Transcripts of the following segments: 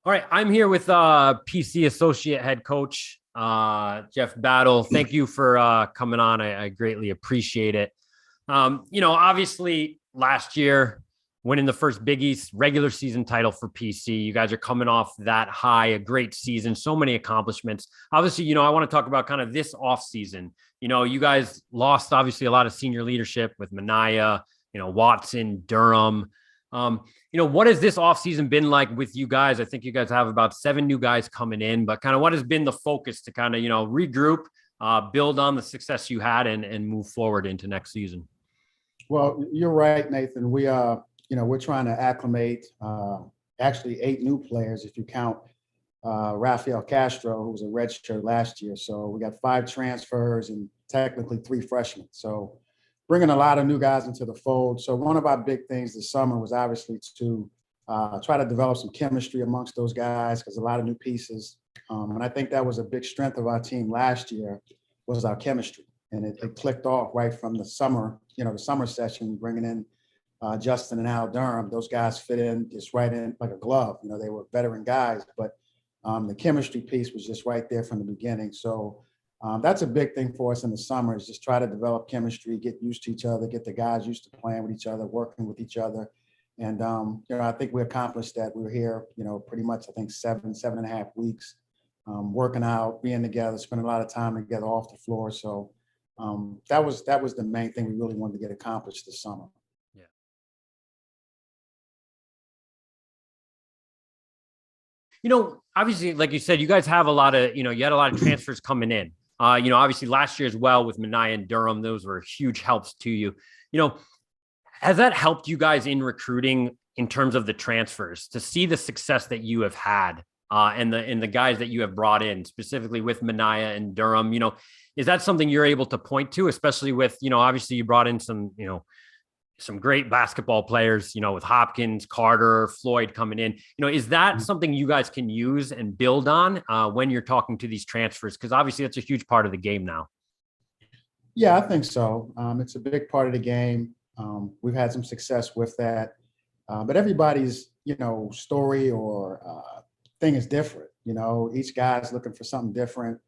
All right, I'm here with PC Associate Head Coach Jeff Battle. Thank you for coming on. I greatly appreciate it. Obviously last year winning the first Big East regular season title for PC. You guys are coming off that high, a great season, so many accomplishments. Obviously, I want to talk about kind of this offseason. You guys lost obviously a lot of senior leadership with Mania, Watson, Durham. What has this offseason been like with you guys? I think you guys have about 7 new guys coming in, but kind of what has been the focus to kind of, regroup, build on the success you had and move forward into next season? Well, you're right, Nathan. We're trying to acclimate actually 8 new players if you count Rafael Castro, who was a redshirt last year. So we got 5 transfers and technically 3 freshmen. So bringing a lot of new guys into the fold. So one of our big things this summer was obviously to try to develop some chemistry amongst those guys because a lot of new pieces. And I think that was a big strength of our team last year was our chemistry. And it clicked off right from the summer, the summer session, bringing in Justin and Al Durham. Those guys fit in just right in like a glove. They were veteran guys, but the chemistry piece was just right there from the beginning. So that's a big thing for us in the summer is just try to develop chemistry, get used to each other, get the guys used to playing with each other, working with each other. And, I think we accomplished that. We were here, pretty much, I think 7.5 weeks, working out, being together, spending a lot of time together off the floor. So that was the main thing we really wanted to get accomplished this summer. Obviously, like you said, you guys have a lot of, you had a lot of transfers coming in. Obviously last year as well with Mania and Durham, those were huge helps to you. Has that helped you guys in recruiting in terms of the transfers to see the success that you have had and the guys that you have brought in specifically with Mania and Durham? Is that something you're able to point to, especially with, obviously you brought in some great basketball players, with Hopkins, Carter, Floyd coming in. Is that something you guys can use and build on when you're talking to these transfers? Because obviously that's a huge part of the game now. Yeah, I think so. It's a big part of the game. We've had some success with that. But everybody's, story or thing is different. Each guy's looking for something different.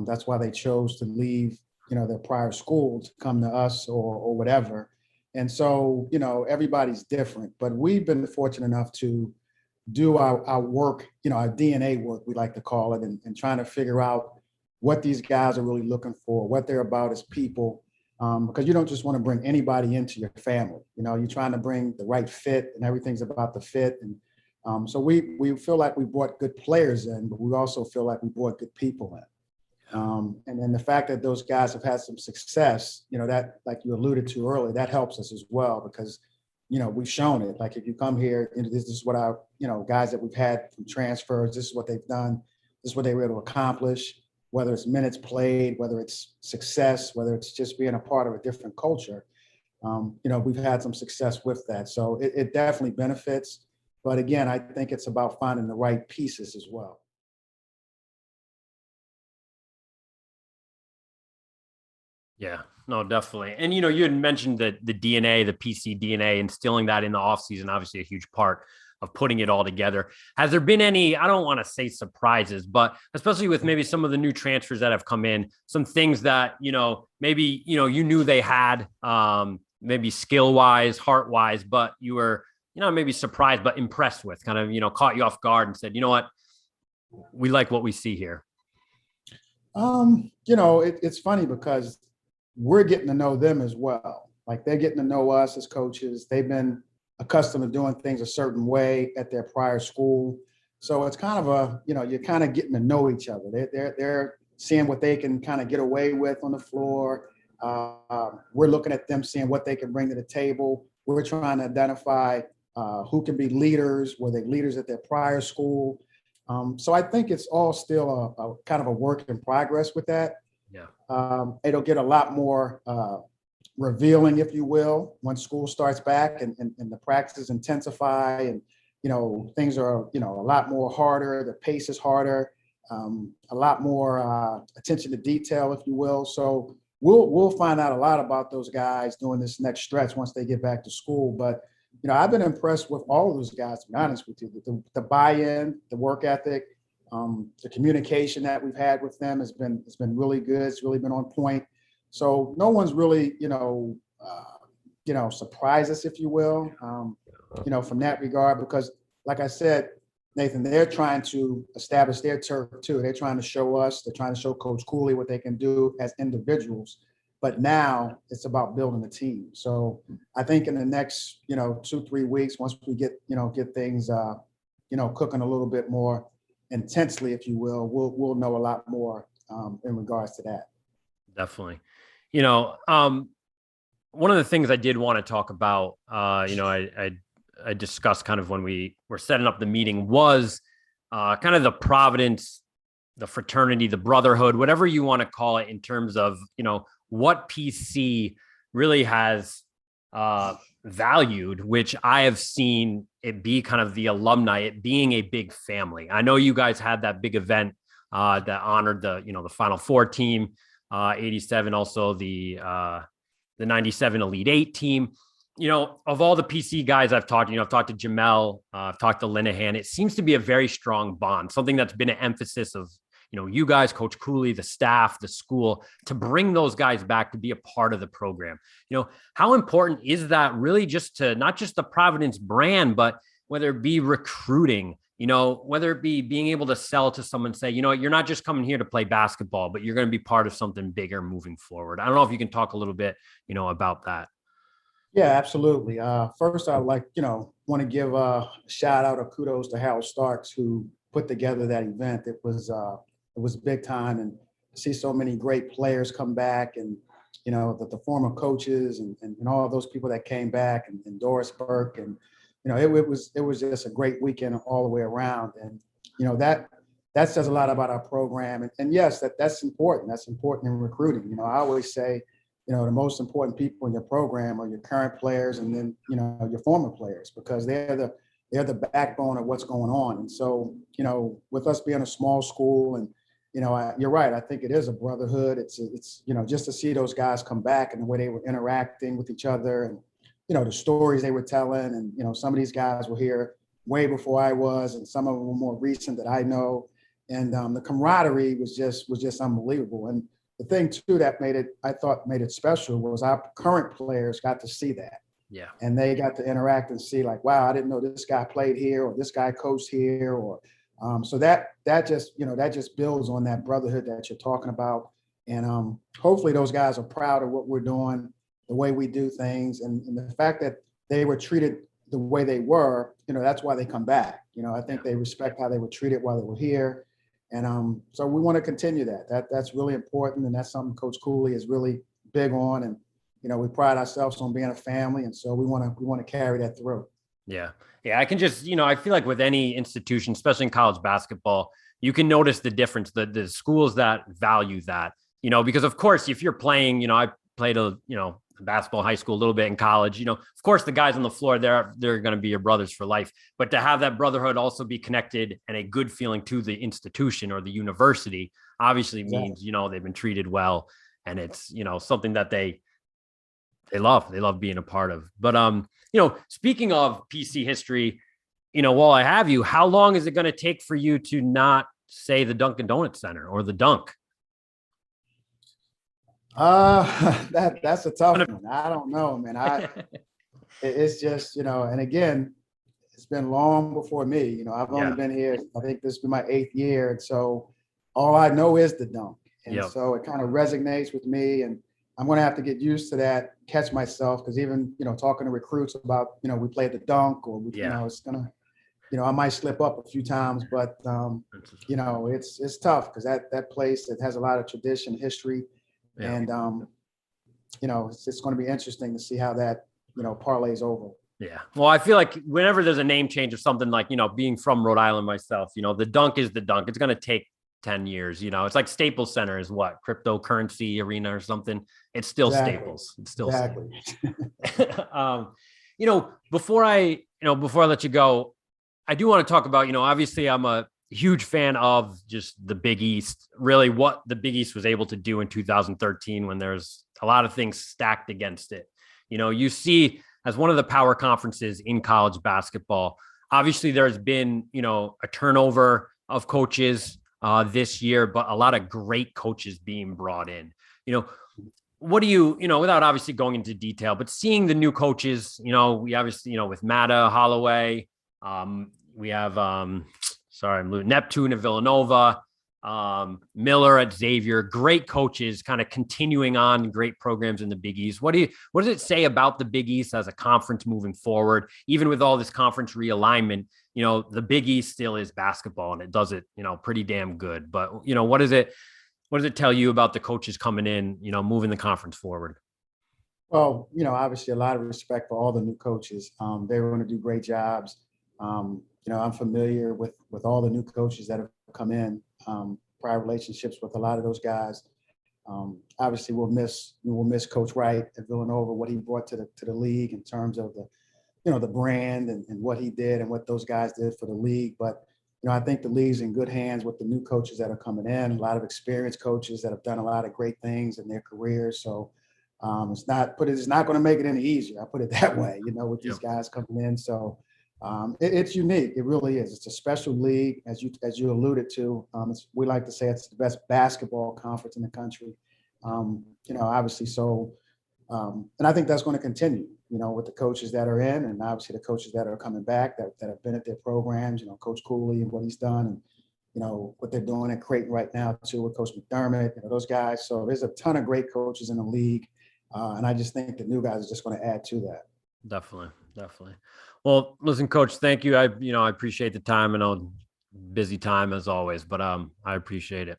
That's why they chose to leave, their prior school to come to us or whatever. And so, everybody's different, but we've been fortunate enough to do our work, our DNA work, we like to call it, and trying to figure out what these guys are really looking for, what they're about as people, because you don't just want to bring anybody into your family. You're trying to bring the right fit, and everything's about the fit. And so we feel like we brought good players in, but we also feel like we brought good people in. And then the fact that those guys have had some success, that, like you alluded to earlier, that helps us as well because, we've shown it. Like if you come here, this is what our, guys that we've had from transfers, this is what they've done, this is what they were able to accomplish, whether it's minutes played, whether it's success, whether it's just being a part of a different culture. We've had some success with that. So it definitely benefits. But again, I think it's about finding the right pieces as well. Yeah, no, definitely. And, you had mentioned the DNA, the PC DNA, instilling that in the offseason, obviously a huge part of putting it all together. Has there been any, I don't want to say surprises, but especially with maybe some of the new transfers that have come in, some things that, maybe, you knew they had, maybe skill wise, heart wise, but you were, maybe surprised, but impressed with kind of, caught you off guard and said, you know what, we like what we see here. It's funny because we're getting to know them as well. Like they're getting to know us as coaches. They've been accustomed to doing things a certain way at their prior school. So it's kind of you're kind of getting to know each other. They're seeing what they can kind of get away with on the floor. We're looking at them, seeing what they can bring to the table. We're trying to identify who can be leaders. Were they leaders at their prior school? So I think it's all still a kind of a work in progress with that. Yeah. It'll get a lot more revealing, if you will, when school starts back and the practices intensify and, things are, a lot more harder. The pace is harder, a lot more attention to detail, if you will. So we'll find out a lot about those guys during this next stretch once they get back to school. But I've been impressed with all of those guys, to be honest with you. The buy-in, the work ethic, the communication that we've had with them has been really good. It's really been on point. So no one's really, surprised us, if you will, from that regard, because like I said, Nathan, they're trying to establish their turf too. They're trying to show us, they're trying to show Coach Cooley what they can do as individuals. But now it's about building a team. So I think in the next, 2-3 weeks, once we get things, cooking a little bit more intensely, if you will, we'll know a lot more in regards to that. Definitely. One of the things I did want to talk about, I discussed kind of when we were setting up the meeting was kind of the Providence, the fraternity, the brotherhood, whatever you want to call it, in terms of, what PC really has valued, which I have seen it be kind of the alumni, it being a big family. I know you guys had that big event that honored the Final Four team, 87, also the 97 Elite Eight team. Of all the PC guys I've talked to, I've talked to Jamel, I've talked to Linehan. It seems to be a very strong bond, something that's been an emphasis of, you guys, Coach Cooley, the staff, the school, to bring those guys back to be a part of the program. How important is that really, just to not just the Providence brand, but whether it be recruiting, whether it be being able to sell to someone, say, you're not just coming here to play basketball, but you're going to be part of something bigger moving forward. I don't know if you can talk a little bit, about that. Yeah, absolutely. First, I'd like, want to give a shout out or kudos to Harold Starks, who put together that event. It was big time, and to see so many great players come back, and the former coaches and all of those people that came back, and Doris Burke, and it was just a great weekend all the way around. And that says a lot about our program. And yes, that's important. That's important in recruiting. I always say, the most important people in your program are your current players, and then your former players, because they're the backbone of what's going on. And so with us being a small school, and you're right, I think it is a brotherhood. It's just to see those guys come back and the way they were interacting with each other, and the stories they were telling. And some of these guys were here way before I was, and some of them were more recent that I know. And the camaraderie was just unbelievable. And the thing too that made it special was our current players got to see that. Yeah. And they got to interact and see, like, wow, I didn't know this guy played here, or this guy coached here, or so that just builds on that brotherhood that you're talking about. And hopefully those guys are proud of what we're doing, the way we do things, and the fact that they were treated the way they were, that's why they come back. I think they respect how they were treated while they were here. And so we want to continue that. That's really important, and that's something Coach Cooley is really big on. And we pride ourselves on being a family, and so we want to carry that through. Yeah, I can just I feel like with any institution, especially in college basketball, you can notice the difference. The schools that value that, because of course, if you're playing, I played basketball in high school, a little bit in college, of course, the guys on the floor, they're going to be your brothers for life. But to have that brotherhood also be connected and a good feeling to the institution or the university, obviously means, they've been treated well, and it's, something that they love being a part of. But, speaking of PC history, while I have you, how long is it going to take for you to not say the Dunkin' Donuts Center or the Dunk? That's a tough one. I don't know, man. It's just, and again, it's been long before me. I've only been here, I think this will be my 8th year. And so all I know is the Dunk. And so it kind of resonates with me, and I'm going to have to get used to that, catch myself. Because even, talking to recruits about, we played the Dunk, or, it's going to, I might slip up a few times, but, it's tough, because that place, it has a lot of tradition, history. Yeah. And, it's going to be interesting to see how that, parlays over. Yeah. Well, I feel like whenever there's a name change or something, like, being from Rhode Island myself, the Dunk is the Dunk. It's going to take 10 years. It's like Staples Center is what? Cryptocurrency arena or something. It's still Staples. It's still Staples. Before I let you go, I do want to talk about, obviously I'm a huge fan of just the Big East, really what the Big East was able to do in 2013 when there's a lot of things stacked against it. You see as one of the power conferences in college basketball. Obviously, there's been, a turnover of coaches this year, but a lot of great coaches being brought in. What do you, without obviously going into detail, but seeing the new coaches, we obviously, with Matta, Holloway, we have, Neptune at Villanova, Miller at Xavier, great coaches kind of continuing on great programs in the Big East. What does it say about the Big East as a conference moving forward? Even with all this conference realignment, the Big East still is basketball and it does it, pretty damn good. But, what does it tell you about the coaches coming in, moving the conference forward? Well, obviously a lot of respect for all the new coaches. They're going to do great jobs. I'm familiar with all the new coaches that have come in, prior relationships with a lot of those guys. Obviously we'll miss Coach Wright at Villanova, what he brought to the league in terms of the brand and what he did and what those guys did for the league. But, I think the league's in good hands with the new coaches that are coming in, a lot of experienced coaches that have done a lot of great things in their careers. So it's not going to make it any easier. I put it that way, with these guys coming in. So it's unique. It really is. It's a special league, as you alluded to. We like to say it's the best basketball conference in the country. Obviously. So, and I think that's going to continue, with the coaches that are in, and obviously the coaches that are coming back that have been at their programs. Coach Cooley and what he's done, and what they're doing at Creighton right now too with Coach McDermott, those guys. So there's a ton of great coaches in the league, and I just think the new guys are just going to add to that. Definitely. Well, listen, Coach, thank you. I appreciate the time, and busy time as always, but I appreciate it.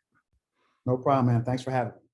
No problem, man. Thanks for having me.